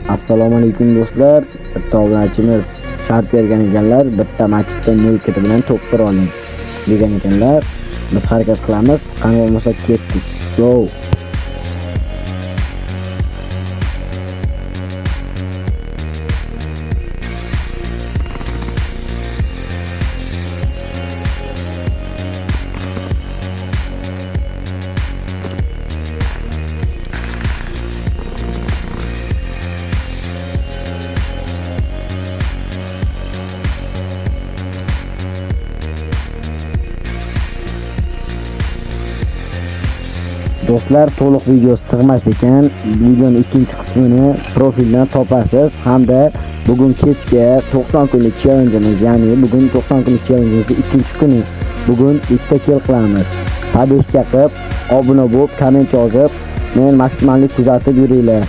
Assalomu alaykum do'stlar. Bitta obunachimiz shart bergan ekanlar, bitta masjiddan 0 bilan to'p qira oling degan ekanlar. Biz harakat qilamiz. Qani bo'lmasa ketdik. Go. Do'stlar, to'liq video sig'mas ekan, videoning ikkinchi qismini profildan topasiz. Hamda bugun kechga 90 kunlik challenge'imiz, ya'ni bugun 90 kunlik challenge'imizning ikkinchi kuni. Bugun ikkita kill qilamiz. Podpishka qilib, obuna bo'lib, komment yozib, men maksimallik kuzatib yuringlar.